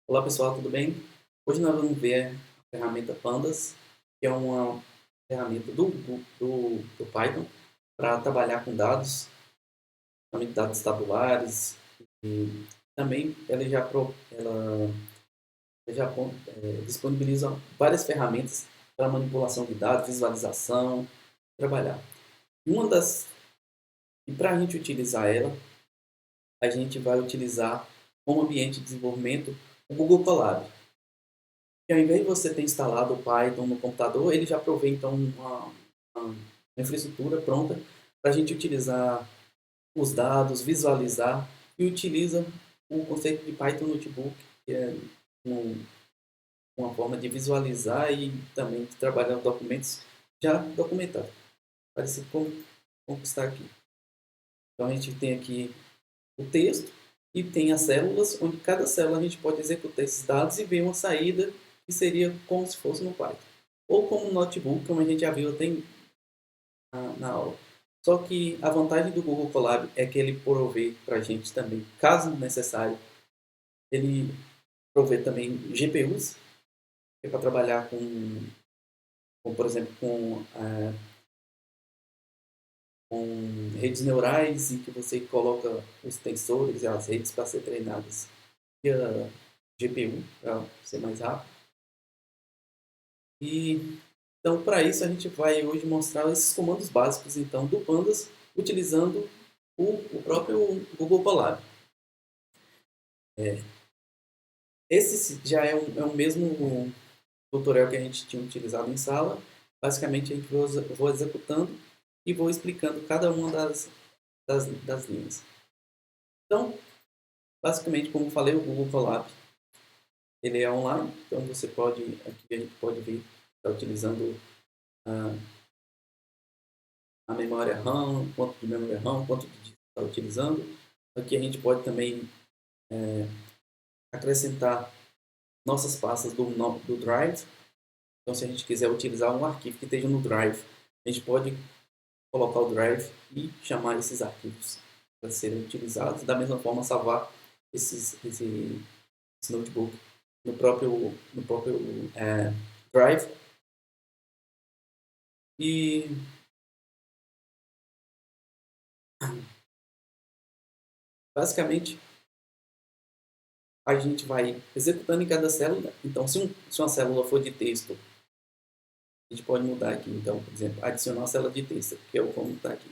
Olá pessoal, tudo bem? Hoje nós vamos ver a ferramenta Pandas, que é uma ferramenta do Python para trabalhar com dados, também dados tabulares, e também ela já disponibiliza várias ferramentas para manipulação de dados, visualização, trabalhar. Uma das e para a gente utilizar ela, a gente vai utilizar como ambiente de desenvolvimento o Google Colab. E ao invés de você ter instalado o Python no computador, ele já provê então uma infraestrutura pronta para a gente utilizar os dados, visualizar e utiliza o conceito de Python Notebook, que é um- uma forma de visualizar e também de trabalhar documentos já documentados, parecido com o que está aqui. Então a gente tem aqui o texto e tem as células, onde cada célula a gente pode executar esses dados e ver uma saída que seria como se fosse no Python. Ou como um notebook, como a gente já viu até na aula. Só que a vantagem do Google Colab é que ele provê para a gente também, caso necessário, ele provê também GPUs, que é para trabalhar por exemplo, com redes neurais, em que você coloca os tensores e as redes para ser treinadas via GPU, para ser mais rápido. E então, para isso, a gente vai hoje mostrar esses comandos básicos então do Pandas, utilizando o próprio Google Colab. Esse já é o mesmo tutorial que a gente tinha utilizado em sala. Basicamente, a gente vou executando e vou explicando cada uma das linhas. Então, basicamente, como falei, o Google Colab ele é online, então você pode, aqui a gente pode ver, está utilizando a, a memória RAM, quanto de memória RAM, quanto de disco está utilizando. Aqui a gente pode também acrescentar nossas pastas do Drive. Então, se a gente quiser utilizar um arquivo que esteja no Drive, a gente pode colocar o Drive e chamar esses arquivos para serem utilizados. Da mesma forma, salvar esse notebook no próprio Drive. E basicamente a gente vai executando em cada célula. Então, se uma célula for de texto, a gente pode mudar aqui. Então, por exemplo, adicionar uma célula de texto, que é o como está aqui.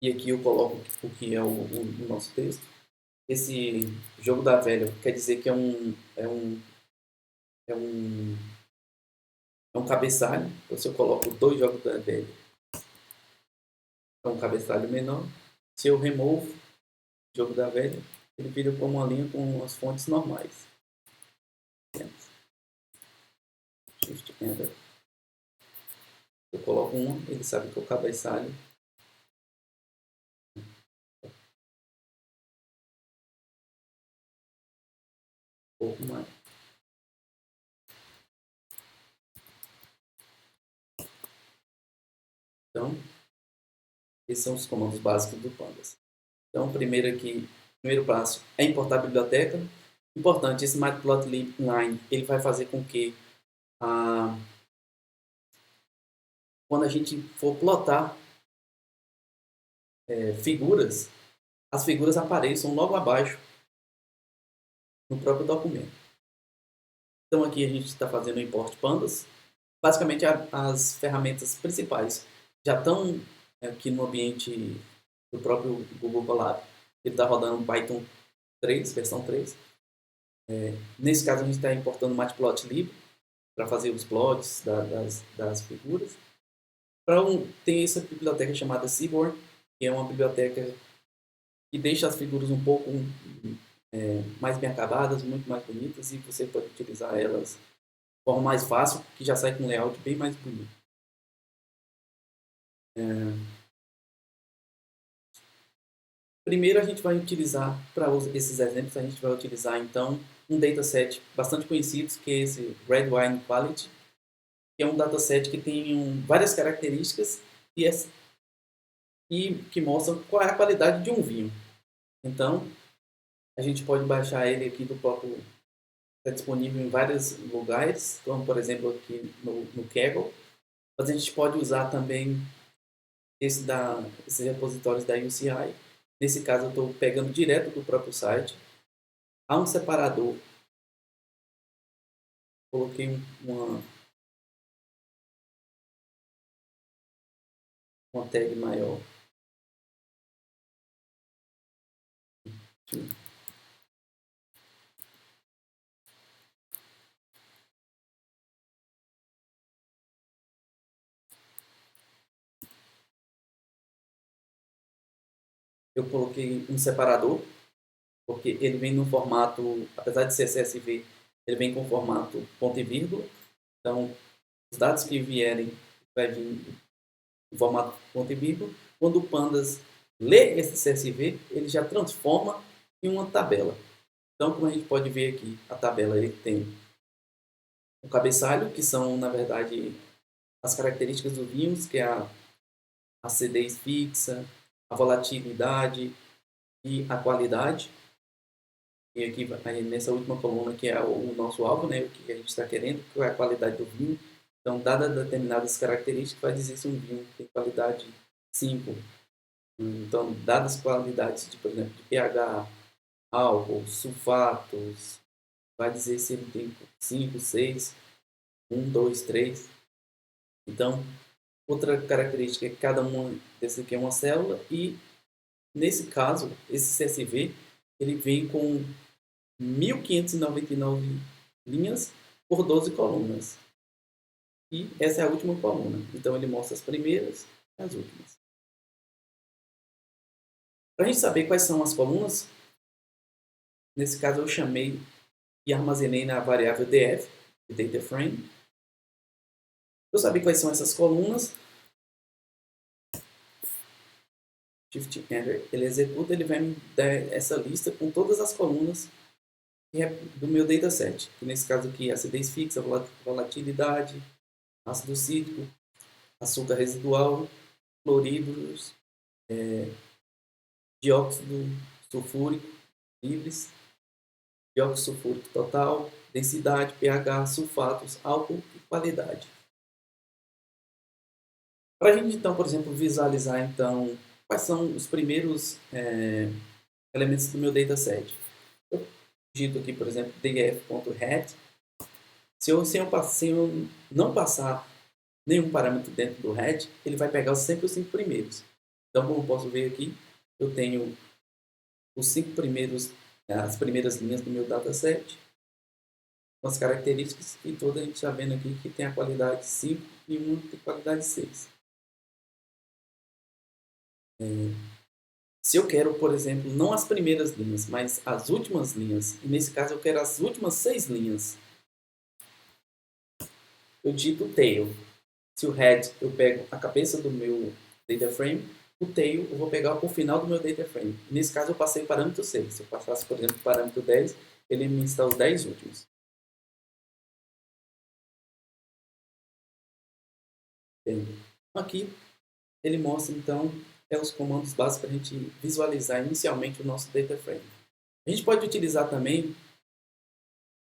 E aqui eu coloco o que é o nosso texto. Esse jogo da velha quer dizer que é um, é um cabeçalho. Então, se eu coloco dois jogos da velha, é um cabeçalho menor. Se eu removo o jogo da velha, ele vira como uma linha com as fontes normais. Shift Enter. Eu coloco uma, ele sabe que é o cabeçalho. Um pouco mais. Então, esses são os comandos básicos do Pandas. Então, primeiro passo é importar a biblioteca. Importante, esse matplotlib line, ele vai fazer com que quando a gente for plotar figuras, as figuras apareçam logo abaixo no próprio documento. Então, aqui a gente está fazendo o import pandas. Basicamente, as ferramentas principais já estão aqui no ambiente do próprio Google Colab. Ele está rodando Python 3, versão 3. Nesse caso, a gente está importando o matplotlib para fazer os plots das figuras. Tem essa biblioteca chamada Seaborn, que é uma biblioteca que deixa as figuras um pouco mais bem acabadas, muito mais bonitas, e você pode utilizar elas de forma mais fácil, que já sai com um layout bem mais bonito. Primeiro a gente vai utilizar, para esses exemplos, a gente vai utilizar então um dataset bastante conhecido, que é esse Red Wine Quality, que é um dataset que tem várias características e que mostram qual é a qualidade de um vinho. Então, A gente pode baixar ele aqui do próprio... Está disponível em vários lugares, como por exemplo aqui no Kaggle. Mas a gente pode usar também esses repositórios da UCI. Nesse caso eu estou pegando direto do próprio site. Há um separador. Coloquei uma tag maior. Aqui. Eu coloquei um separador, porque ele vem no formato, apesar de ser CSV, ele vem com formato ponto e vírgula. Então, os dados que vierem vai vir em formato ponto e vírgula. Quando o Pandas lê esse CSV, ele já transforma em uma tabela. Então, como a gente pode ver aqui, a tabela ele tem o cabeçalho, que são, na verdade, as características dos vinhos, que é a acidez fixa, a volatilidade e a qualidade. E aqui, aí, nessa última coluna, que é o nosso alvo, né, o que a gente está querendo, que é a qualidade do vinho. Então, dadas determinadas características, vai dizer se um vinho tem qualidade 5. Então, dadas qualidades, de, por exemplo, de pH, álcool, sulfatos, vai dizer se ele tem 5, 6, 1, 2, 3. Então, outra característica é que cada uma desse aqui é uma célula e, nesse caso, esse CSV, ele vem com 1599 linhas por 12 colunas. E essa é a última coluna. Então, ele mostra as primeiras e as últimas. Para a gente saber quais são as colunas, nesse caso eu chamei e armazenei na variável df, de data frame. Para eu saber quais são essas colunas, Shift Enter, ele executa, ele vai me dar essa lista com todas as colunas do meu dataset. Que nesse caso aqui, acidez fixa, volatilidade, ácido cítrico, açúcar residual, clorídrios, dióxido sulfúrico livres, dióxido sulfúrico total, densidade, pH, sulfatos, álcool e qualidade. Para a gente, então, por exemplo, visualizar então quais são os primeiros elementos do meu dataset. Eu digito aqui, por exemplo, df.head. Se eu não passar nenhum parâmetro dentro do head, ele vai pegar sempre os 5 primeiros. Então, como eu posso ver aqui, eu tenho os 5 primeiros, as primeiras linhas do meu dataset, com as características, e toda a gente está vendo aqui que tem a qualidade 5 e uma tem qualidade 6. Se eu quero, por exemplo, não as primeiras linhas, mas as últimas linhas, e nesse caso eu quero as últimas 6 linhas, eu digito tail. Se o head eu pego a cabeça do meu data frame, o tail eu vou pegar o final do meu data frame. Nesse caso eu passei o parâmetro 6. Se eu passasse, por exemplo, o parâmetro 10, ele me está os 10 últimos. Bem, aqui ele mostra então os comandos básicos para a gente visualizar inicialmente o nosso data frame. A gente pode utilizar também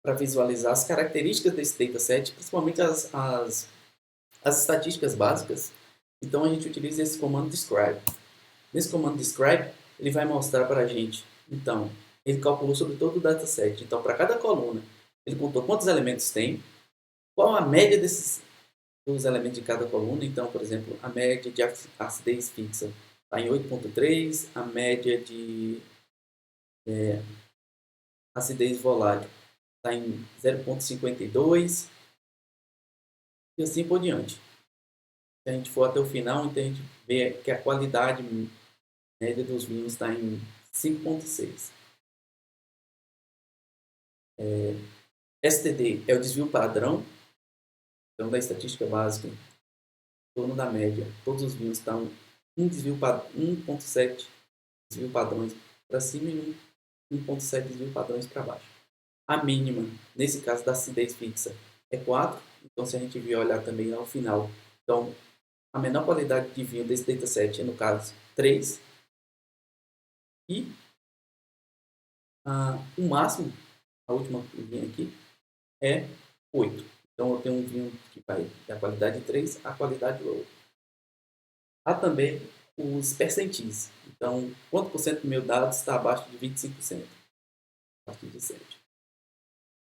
para visualizar as características desse dataset, principalmente as estatísticas básicas. Então a gente utiliza esse comando describe. Nesse comando describe, ele vai mostrar para a gente, então, ele calculou sobre todo o dataset. Então, para cada coluna, ele contou quantos elementos tem, qual a média dos elementos de cada coluna. Então, por exemplo, a média de acidez fixa está em 8,3, a média de acidez volátil está em 0,52 e assim por diante. Se a gente for até o final, então a gente vê que a qualidade média dos vinhos está em 5,6. STD é o desvio padrão, então da estatística básica, em torno da média, todos os vinhos estão 1,7 desvio padrões para cima e 1,7 desvio padrões para baixo. A mínima, nesse caso da acidez fixa, é 4. Então, se a gente vier olhar também ao final, então, a menor qualidade de vinho desse dataset é, no caso, 3. E O máximo, a última linha aqui, é 8. Então, eu tenho um vinho que vai da qualidade 3 à qualidade 8. Há também os percentis. Então, quanto por cento do meu dado está abaixo de 25%? A partir de 7.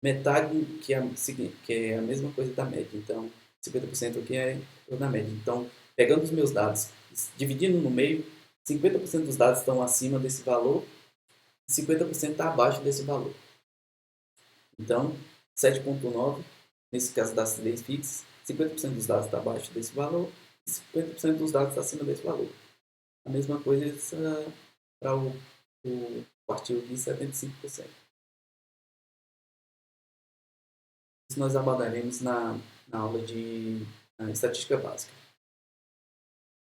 Metade, que é a mesma coisa da média. Então, 50% aqui é na média. Então, pegando os meus dados, dividindo no meio, 50% dos dados estão acima desse valor e 50% está abaixo desse valor. Então, 7,9, nesse caso da acidez fixa, 50% dos dados está abaixo desse valor e 50% dos dados está acima desse valor. A mesma coisa para o artigo de 75%. Isso nós abordaremos na aula de estatística básica.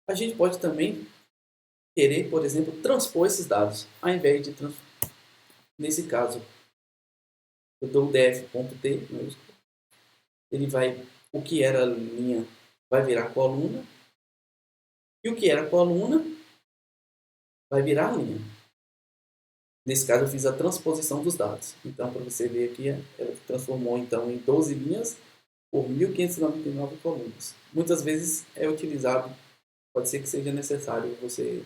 A gente pode também querer, por exemplo, transpor esses dados, ao invés de nesse caso, eu dou o df.t, ele vai, o que era linha vai virar coluna, e o que era coluna vai virar linha. Nesse caso, eu fiz a transposição dos dados. Então, para você ver aqui, ela transformou então em 12 linhas por 1.599 colunas. Muitas vezes é utilizado, pode ser que seja necessário você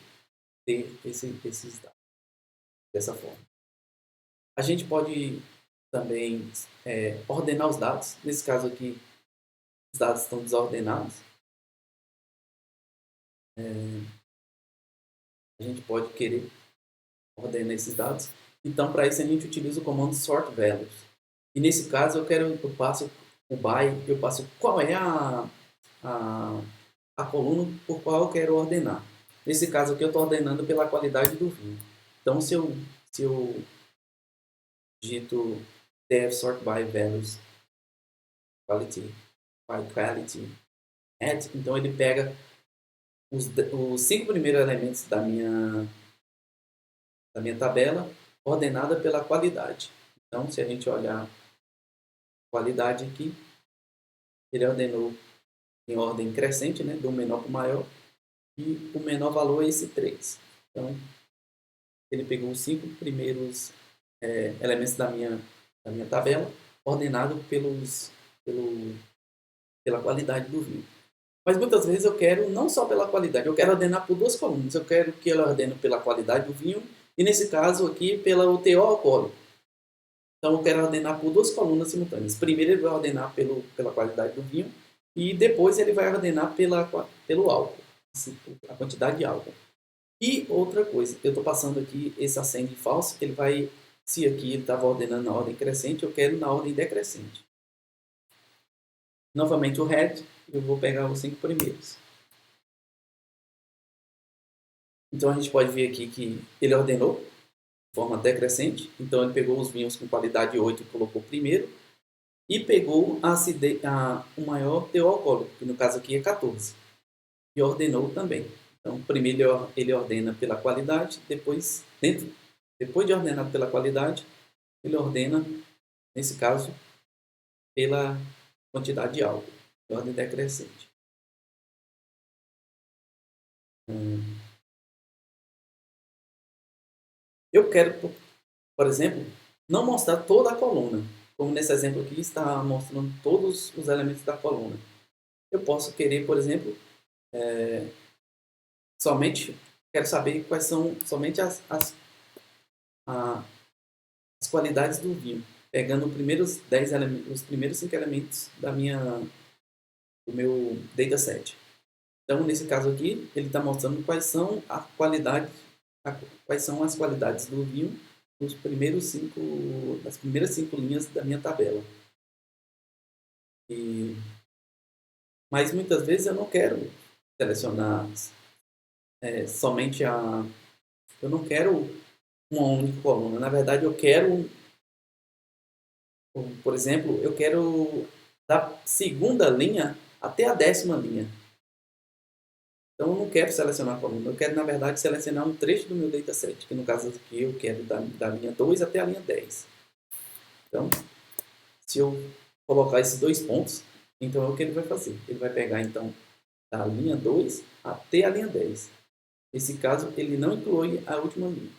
ter esses dados dessa forma. A gente pode também ordenar os dados. Nesse caso aqui, os dados estão desordenados. A gente pode querer ordenar esses dados. Então, para isso, a gente utiliza o comando sort values. E nesse caso, eu passo o by, eu passo qual é a coluna por qual eu quero ordenar. Nesse caso aqui, eu estou ordenando pela qualidade do vinho. Então, se eu digito def sort by values quality by quality add, então ele pega os 5 primeiros elementos da minha tabela ordenada pela qualidade. Então, se a gente olhar a qualidade aqui, ele ordenou em ordem crescente, né, do menor para o maior, e o menor valor é esse 3. Então, ele pegou os 5 primeiros elementos da minha tabela, ordenado pela qualidade do vinho. Mas muitas vezes eu quero não só pela qualidade, eu quero ordenar por duas colunas. Eu quero que ela ordene pela qualidade do vinho e, nesse caso aqui, pelo teor alcoólico. Então, eu quero ordenar por duas colunas simultâneas. Primeiro ele vai ordenar pela qualidade do vinho e depois ele vai ordenar pelo álcool, a quantidade de álcool. E outra coisa, eu estou passando aqui esse acende falso, que ele vai, se aqui ele estava ordenando na ordem crescente, eu quero na ordem decrescente. Novamente o head, eu vou pegar os 5 primeiros. Então a gente pode ver aqui que ele ordenou de forma decrescente, então ele pegou os vinhos com qualidade 8 e colocou primeiro, e pegou o maior teor alcoólico, que no caso aqui é 14, e ordenou também. Então primeiro ele ordena pela qualidade, depois de ordenado pela qualidade, ele ordena, nesse caso, pela quantidade de álcool, em ordem decrescente. Eu quero, por exemplo, não mostrar toda a coluna, como nesse exemplo aqui está mostrando todos os elementos da coluna. Eu posso querer, por exemplo, somente quero saber quais são somente as qualidades do vinho, pegando os primeiros 5 elementos do meu dataset. Então, nesse caso aqui, ele está mostrando quais são as qualidades do vinho nas primeiras 5 linhas da minha tabela. Mas muitas vezes eu não quero selecionar somente eu não quero uma única coluna. Na verdade, eu quero, por exemplo, eu quero da segunda linha até a 10ª linha. Então, eu não quero selecionar a coluna. Eu quero, na verdade, selecionar um trecho do meu dataset, que no caso aqui eu quero da linha 2 até a linha 10. Então, se eu colocar esses 2 pontos, então é o que ele vai fazer. Ele vai pegar, então, da linha 2 até a linha 10. Nesse caso, ele não inclui a última linha.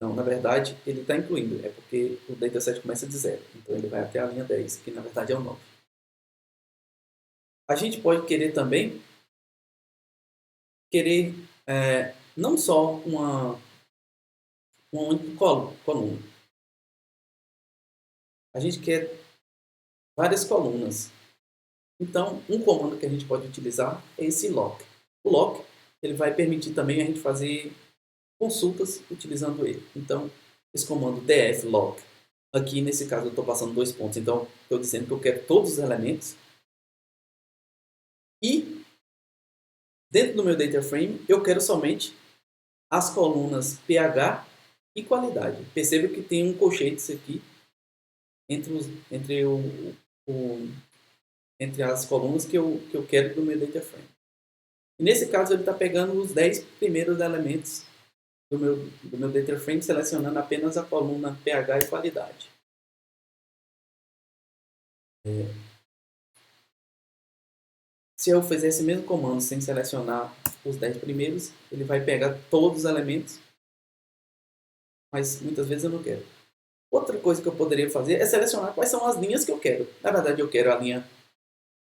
Não, na verdade, ele está incluindo. É porque o dataset começa de 0. Então, ele vai até a linha 10, que na verdade é o 9. A gente pode querer também, não só uma única coluna. A gente quer várias colunas. Então, um comando que a gente pode utilizar é esse lock. O lock ele vai permitir também a gente fazer consultas utilizando ele. Então, esse comando df lock, aqui nesse caso eu estou passando 2 pontos, então estou dizendo que eu quero todos os elementos. E dentro do meu data frame eu quero somente as colunas pH e qualidade. Perceba que tem um colchete aqui entre as colunas que eu quero do meu data frame. E nesse caso ele está pegando os 10 primeiros elementos do meu data frame, selecionando apenas a coluna pH e qualidade. Se eu fizer esse mesmo comando sem selecionar os 10 primeiros, ele vai pegar todos os elementos, mas muitas vezes eu não quero. Outra coisa que eu poderia fazer é selecionar quais são as linhas que eu quero. Na verdade, eu quero a linha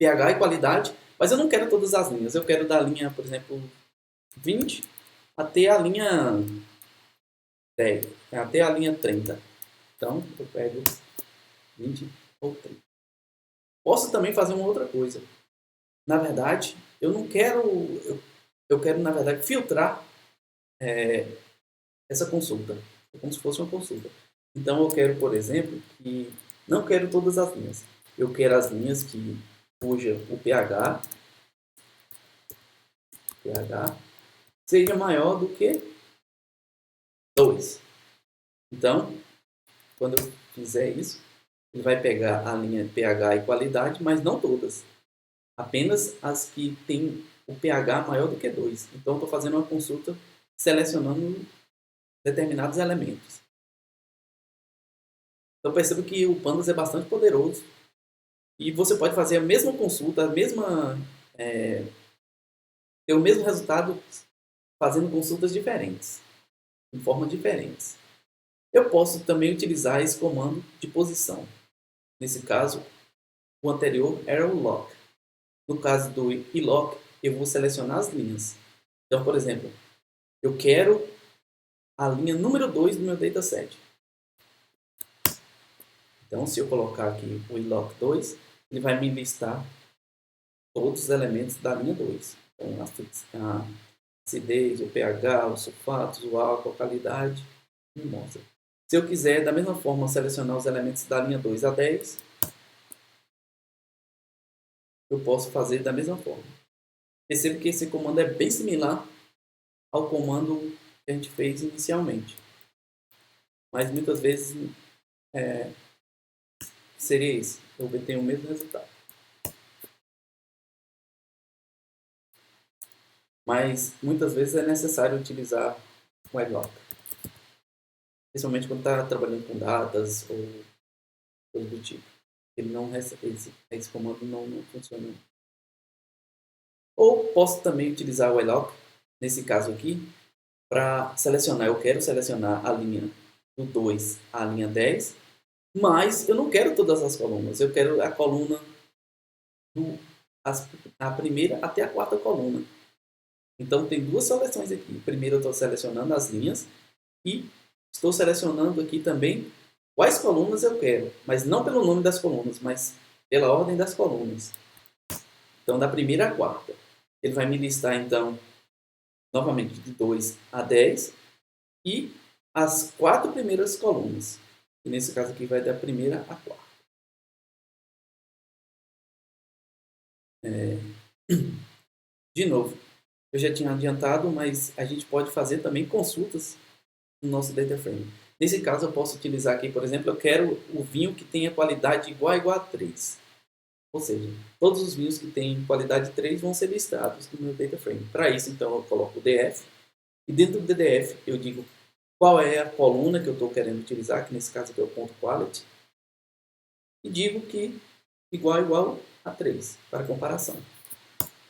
pH e qualidade, mas eu não quero todas as linhas. Eu quero da linha, por exemplo, 20 até a linha 10, até a linha 30. Então, eu pego 20 ou 30. Posso também fazer uma outra coisa. Na verdade, eu não quero... Eu quero, na verdade, filtrar essa consulta. Como se fosse uma consulta. Então, eu quero, por exemplo, que não quero todas as linhas. Eu quero as linhas cuja o pH seja maior do que 2. Então, quando eu fizer isso, ele vai pegar a linha pH e qualidade, mas não todas. Apenas as que têm o pH maior do que 2. Então, estou fazendo uma consulta selecionando determinados elementos. Então, percebo que o Pandas é bastante poderoso. E você pode fazer a mesma consulta, ter o mesmo resultado fazendo consultas diferentes, de formas diferentes. Eu posso também utilizar esse comando de posição. Nesse caso, o anterior era o lock. No caso do iLock, eu vou selecionar as linhas. Então, por exemplo, eu quero a linha número 2 do meu dataset. Então, se eu colocar aqui o iLock 2, ele vai me listar todos os elementos da linha 2. Então, a acidez, o pH, os sulfatos, o álcool, a qualidade, me mostra. Se eu quiser, da mesma forma, selecionar os elementos da linha 2 a 10, eu posso fazer da mesma forma. Perceba que esse comando é bem similar ao comando que a gente fez inicialmente. Mas muitas vezes seria esse. Eu obtenho o mesmo resultado. Mas muitas vezes é necessário utilizar o iLock. Principalmente quando está trabalhando com datas ou coisa do tipo. Esse comando não funciona. Ou posso também utilizar o iLock, nesse caso aqui, para selecionar. Eu quero selecionar a linha do 2 à linha 10, mas eu não quero todas as colunas. Eu quero a coluna a primeira até a quarta coluna. Então, tem duas seleções aqui. Primeiro, eu estou selecionando as linhas e estou selecionando aqui também quais colunas eu quero, mas não pelo nome das colunas, mas pela ordem das colunas. Então, da primeira à quarta. Ele vai me listar, então, novamente, de 2 a 10 e as 4 primeiras colunas. E nesse caso aqui vai da primeira à quarta. De novo, eu já tinha adiantado, mas a gente pode fazer também consultas no nosso data frame. Nesse caso, eu posso utilizar aqui, por exemplo, eu quero o vinho que tenha qualidade igual a 3. Ou seja, todos os vinhos que têm qualidade 3 vão ser listados no meu data frame. Para isso, então, eu coloco o DF. E dentro do DF, eu digo qual é a coluna que eu estou querendo utilizar, que nesse caso aqui é o ponto quality. E digo que igual a 3, para comparação.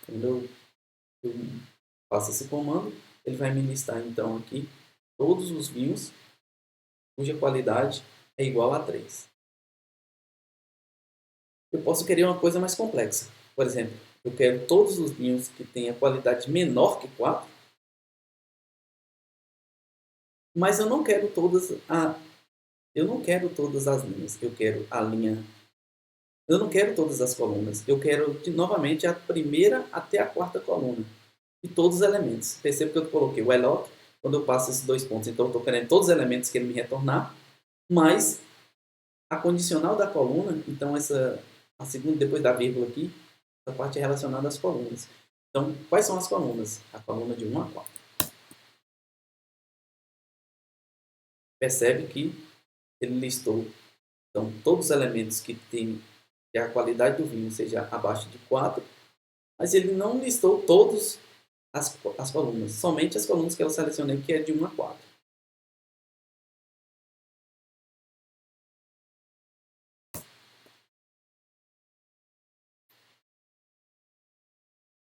Quando eu faço esse comando, ele vai me listar então aqui todos os vinhos cuja qualidade é igual a 3. Eu posso querer uma coisa mais complexa. Por exemplo, eu quero todos os vinhos que têm a qualidade menor que 4, mas eu não quero todas as linhas. Eu quero a linha. Eu não quero todas as colunas. Eu quero novamente a primeira até a quarta coluna e todos os elementos. Perceba que eu coloquei o ELOC quando eu passo esses 2 pontos. Então eu estou querendo todos os elementos que ele me retornar, mas a condicional da coluna, então a segunda depois da vírgula aqui, essa parte é relacionada às colunas. Então, quais são as colunas? A coluna de 1 a 4. Percebe que ele listou então, todos os elementos que tem que a qualidade do vinho seja abaixo de 4, mas ele não listou todas as colunas, somente as colunas que eu selecionei, que é de 1 a 4.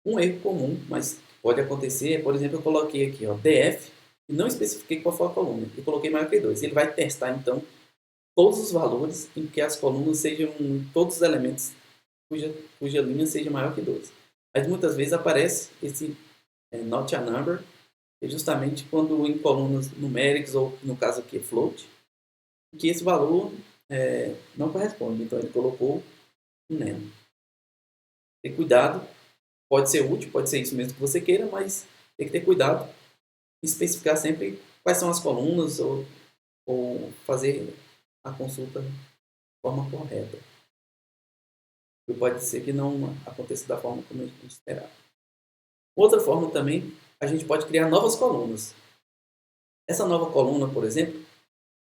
Um erro comum, mas pode acontecer, por exemplo, eu coloquei aqui, ó, DF, e não especifiquei qual foi a coluna, e coloquei maior que 2. Ele vai testar, então, todos os valores em que as colunas sejam, todos os elementos cuja linha seja maior que 2. Mas muitas vezes aparece esse not a number, que é justamente quando em colunas numéricas, ou no caso aqui float, que esse valor não corresponde. Então ele colocou um neno. Ter cuidado, pode ser útil, pode ser isso mesmo que você queira, mas tem que ter cuidado e especificar sempre quais são as colunas ou fazer a consulta de forma correta. E pode ser que não aconteça da forma como a gente esperava. Outra forma também, a gente pode criar novas colunas. Essa nova coluna, por exemplo,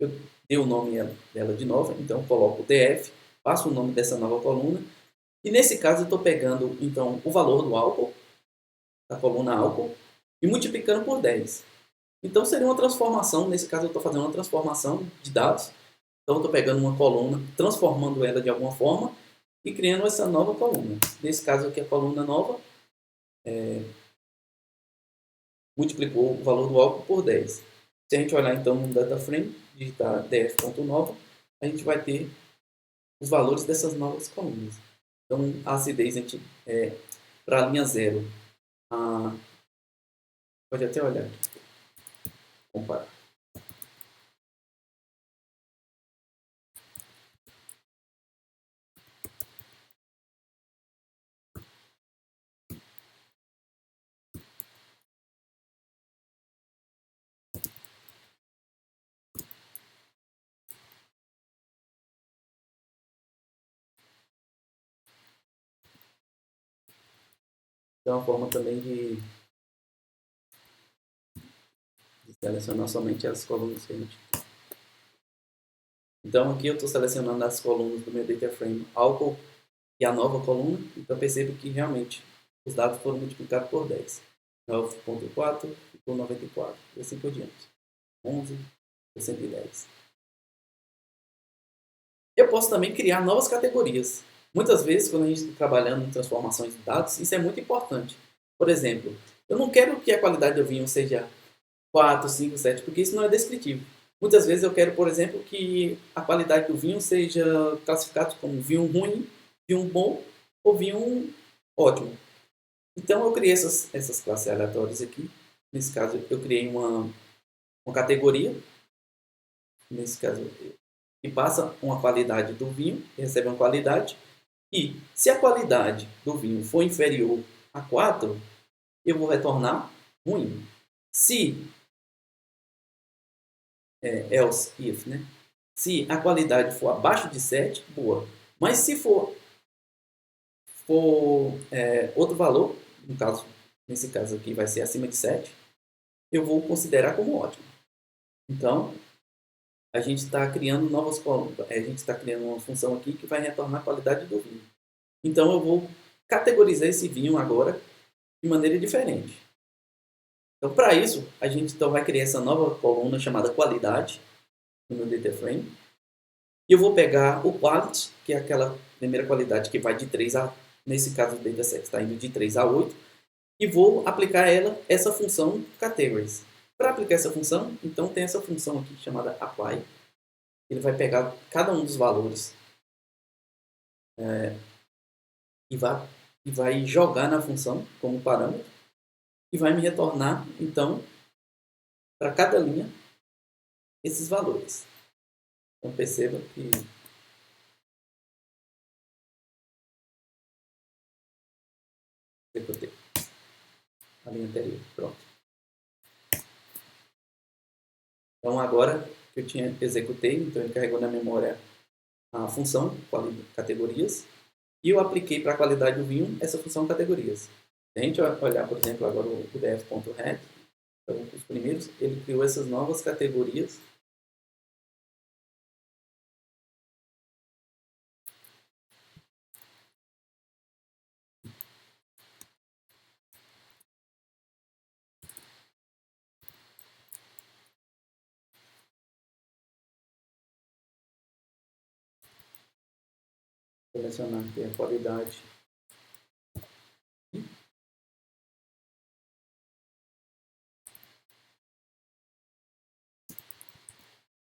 eu dei o nome dela de novo, então eu coloco o DF, passo o nome dessa nova coluna, e nesse caso eu estou pegando então o valor do álcool, da coluna álcool, e multiplicando por 10. Então seria uma transformação, nesse caso eu estou fazendo uma transformação de dados, então eu estou pegando uma coluna, transformando ela de alguma forma, e criando essa nova coluna. Nesse caso aqui a coluna nova multiplicou o valor do álcool por 10. Se a gente olhar então no data frame, digitar df.nova, a gente vai ter os valores dessas novas colunas. Então a acidez para a linha 0, pode até olhar aqui, comparar. Então, é uma forma também de selecionar somente as colunas que a gente quer. Então, aqui eu estou selecionando as colunas do meu data frame álcool e a nova coluna. Então, percebo que realmente os dados foram multiplicados por 10. 9.4 ficou 94 e assim por diante. 11 e 110. Eu posso também criar novas categorias. Muitas vezes, quando a gente está trabalhando em transformações de dados, isso é muito importante. Por exemplo, eu não quero que a qualidade do vinho seja 4, 5, 7, porque isso não é descritivo. Muitas vezes eu quero, por exemplo, que a qualidade do vinho seja classificado como vinho ruim, vinho bom ou vinho ótimo. Então eu criei essas classes aleatórias aqui. Nesse caso, eu criei uma categoria. Nesse caso, que passa uma qualidade do vinho, recebe uma qualidade. E se a qualidade do vinho for inferior a 4, eu vou retornar ruim. Se else if, né? Se a qualidade for abaixo de 7, boa. Mas se for outro valor, nesse caso aqui vai ser acima de 7, eu vou considerar como ótimo. Então, a gente está criando novas colunas. A gente está criando uma função aqui que vai retornar a qualidade do vinho. Então, eu vou categorizar esse vinho agora de maneira diferente. Então, para isso, a gente então vai criar essa nova coluna chamada qualidade no meu data frame. E eu vou pegar o quality, que é aquela primeira qualidade que vai de 3 a... Nesse caso, o dataset está indo de 3 a 8. e vou aplicar essa função categories. Para aplicar essa função, então tem essa função aqui chamada apply. Ele vai pegar cada um dos valores e vai jogar na função como parâmetro e vai me retornar, então, para cada linha, esses valores. Então perceba que executei a linha anterior. Pronto. Então agora que eu executei, então ele carregou na memória a função categorias e eu apliquei para a qualidade do vinho essa função categorias. Se a gente olhar, por exemplo, agora o df.head, então, os primeiros, ele criou essas novas categorias. Selecionar aqui a qualidade.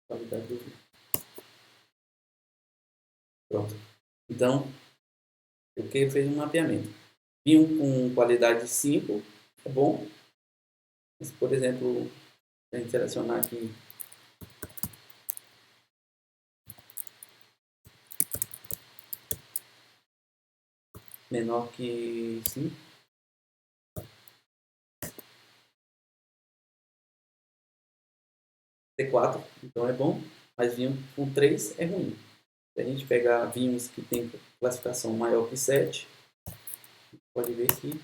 Qualidade do vinho. Pronto. Então, o que fez um mapeamento. Vinho com qualidade 5 é bom. Mas, por exemplo, a gente selecionar aqui menor que 5. T4, então é bom, mas vinho com 3 é ruim. Se a gente pegar vinhos que tem classificação maior que 7, pode ver que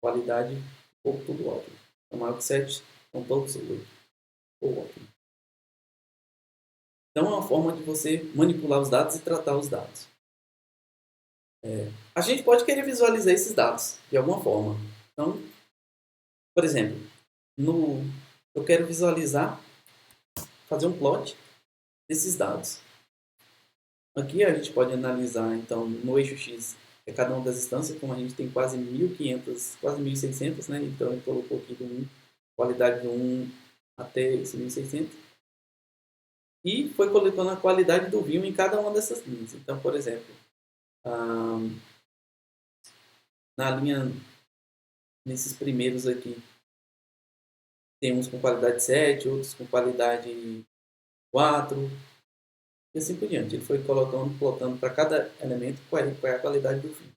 qualidade, tudo ótimo. Então, maior que 7, são todos 8. Ótimo. Então, é uma forma de você manipular os dados e tratar os dados. A gente pode querer visualizar esses dados de alguma forma. Então, por exemplo, eu quero visualizar, fazer um plot desses dados. Aqui a gente pode analisar, então, no eixo X, cada uma das instâncias, como a gente tem quase 1.500, quase 1.600, né? Então, ele colocou aqui do 1, qualidade do 1 até esse 1.600. E foi colocando a qualidade do vinho em cada uma dessas linhas. Então, por exemplo, na linha, nesses primeiros aqui, tem uns com qualidade 7, outros com qualidade 4, e assim por diante. Ele foi colocando para cada elemento qual é a qualidade do vinho.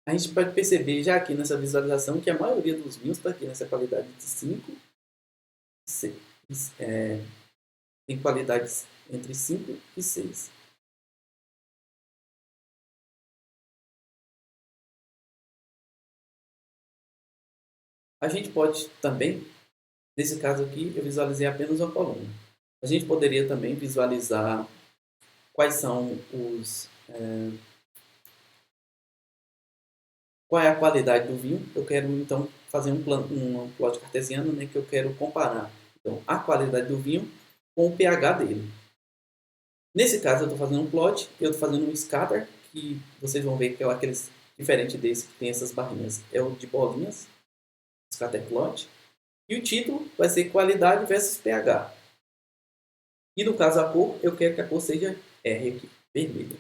A gente pode perceber já aqui nessa visualização que a maioria dos vinhos está aqui nessa qualidade de 5, tem qualidades entre 5 e 6. A gente pode também, nesse caso aqui, eu visualizei apenas uma coluna. A gente poderia também visualizar quais são qual é a qualidade do vinho. Eu quero, então, fazer um plot cartesiano, né, que eu quero comparar então, a qualidade do vinho com o pH dele. Nesse caso, eu estou fazendo um plot, eu estou fazendo um scatter, que vocês vão ver que é aqueles diferente desse, que tem essas barrinhas. É o de bolinhas, scatter plot. E o título vai ser qualidade versus pH. E no caso a cor, eu quero que a cor seja R aqui, vermelha.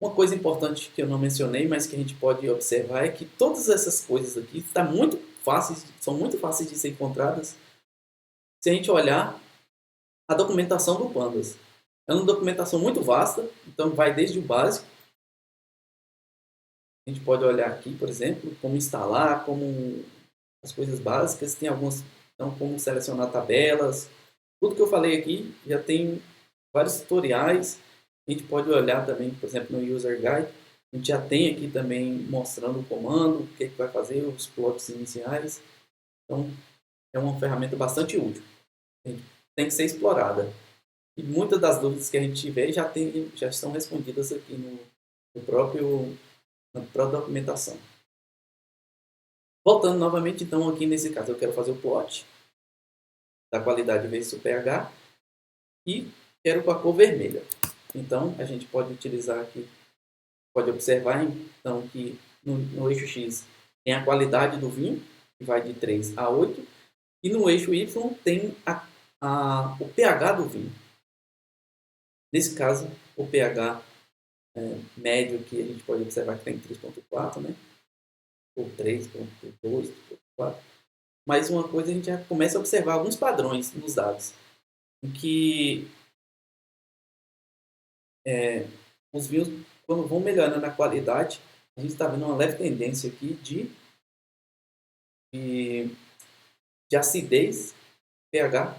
Uma coisa importante que eu não mencionei, mas que a gente pode observar é que todas essas coisas aqui são muito fáceis de ser encontradas se a gente olhar a documentação do Pandas. É uma documentação muito vasta, então vai desde o básico. A gente pode olhar aqui, por exemplo, como instalar, como as coisas básicas. Tem algumas, então, como selecionar tabelas. Tudo que eu falei aqui já tem vários tutoriais. A gente pode olhar também, por exemplo, no User Guide. A gente já tem aqui também mostrando o comando, o que vai fazer, os plots iniciais. Então, é uma ferramenta bastante útil. Tem que ser explorada. E muitas das dúvidas que a gente tiver já estão respondidas aqui na própria documentação. Voltando novamente, então, aqui nesse caso, eu quero fazer o plot da qualidade vezes o pH e quero com a cor vermelha. Então, a gente pode utilizar aqui, pode observar, então, que no eixo X tem a qualidade do vinho, que vai de 3 a 8, e no eixo Y tem o pH do vinho. Nesse caso, o pH médio aqui a gente pode observar que tem 3,4, né? Ou 3,2, 3,4. Mas uma coisa a gente já começa a observar alguns padrões nos dados, em que os vinhos, quando vão melhorando a qualidade, a gente está vendo uma leve tendência aqui de acidez, pH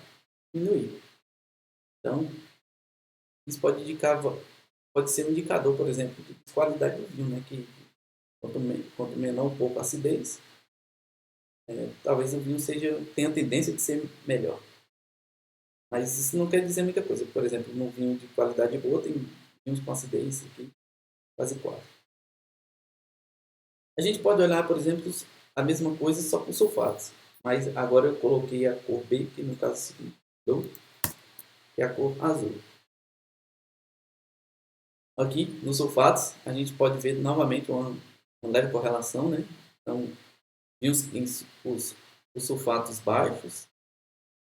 diminuir. Então, isso pode ser um indicador, por exemplo, de qualidade do vinho, né? Que quanto menor um pouco a acidez, talvez o vinho tenha a tendência de ser melhor. Mas isso não quer dizer muita coisa. Por exemplo, no vinho de qualidade boa, tem vinhos com acidez aqui, quase 4. A gente pode olhar, por exemplo, a mesma coisa só com sulfatos. Mas agora eu coloquei a cor B, que no caso seguinte, que é a cor azul. Aqui, nos sulfatos, a gente pode ver novamente uma leve correlação, né? Então, os sulfatos baixos,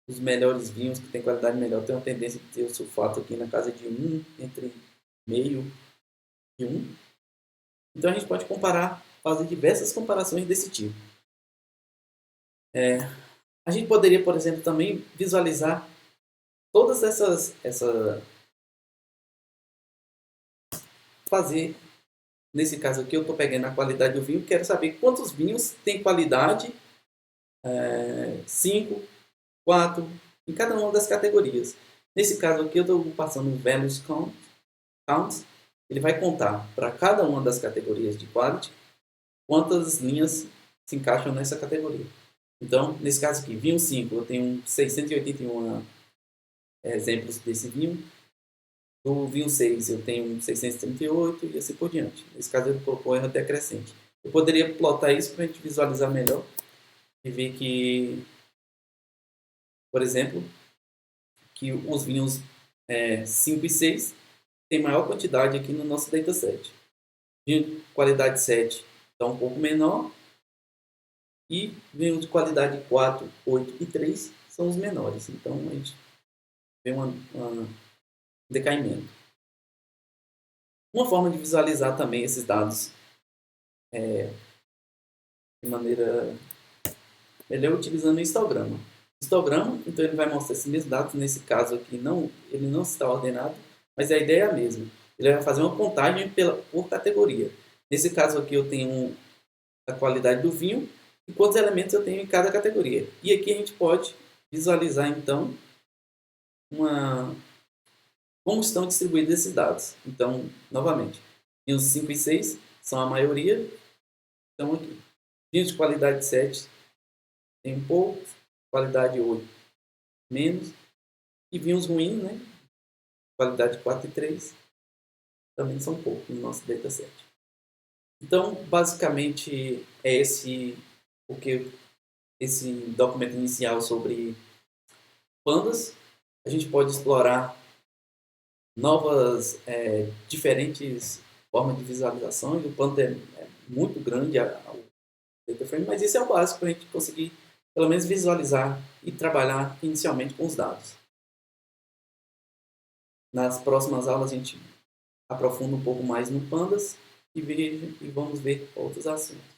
os melhores vinhos que têm qualidade melhor, tem uma tendência de ter o sulfato aqui na casa de 1, entre meio e 1. Então, a gente pode fazer diversas comparações desse tipo. A gente poderia, por exemplo, também visualizar todas fazer, nesse caso aqui, eu estou pegando a qualidade do vinho, quero saber quantos vinhos têm qualidade 5, 4, em cada uma das categorias. Nesse caso aqui, eu estou passando um values count, ele vai contar para cada uma das categorias de quality quantas linhas se encaixam nessa categoria. Então, nesse caso aqui, vinho 5, eu tenho 681 exemplos desse vinho. No vinho 6, eu tenho 638 e assim por diante. Nesse caso, ele colocou erro decrescente. Eu poderia plotar isso para a gente visualizar melhor e ver que, por exemplo, que os vinhos 5 e 6 têm maior quantidade aqui no nosso dataset. Vinho de qualidade 7 está um pouco menor e vinho de qualidade 4, 8 e 3 são os menores. Então, a gente vê um decaimento. Uma forma de visualizar também esses dados de maneira melhor utilizando o histograma. Histograma, então ele vai mostrar esses mesmos dados, nesse caso aqui ele não está ordenado, mas a ideia é a mesma. Ele vai fazer uma contagem por categoria. Nesse caso aqui eu tenho a qualidade do vinho e quantos elementos eu tenho em cada categoria. E aqui a gente pode visualizar então como estão distribuídos esses dados. Então, novamente, vinhos 5 e 6 são a maioria. Então, aqui, vinhos de qualidade 7 tem um pouco, qualidade 8 menos, e vinhos ruins, né? Qualidade 4 e 3 também são pouco no nosso dataset. Então, basicamente, é esse documento inicial sobre pandas. A gente pode explorar diferentes formas de visualização. O Panda é muito grande, o data frame, mas isso é o básico para a gente conseguir, pelo menos, visualizar e trabalhar inicialmente com os dados. Nas próximas aulas, a gente aprofunda um pouco mais no Pandas e vamos ver outros assuntos.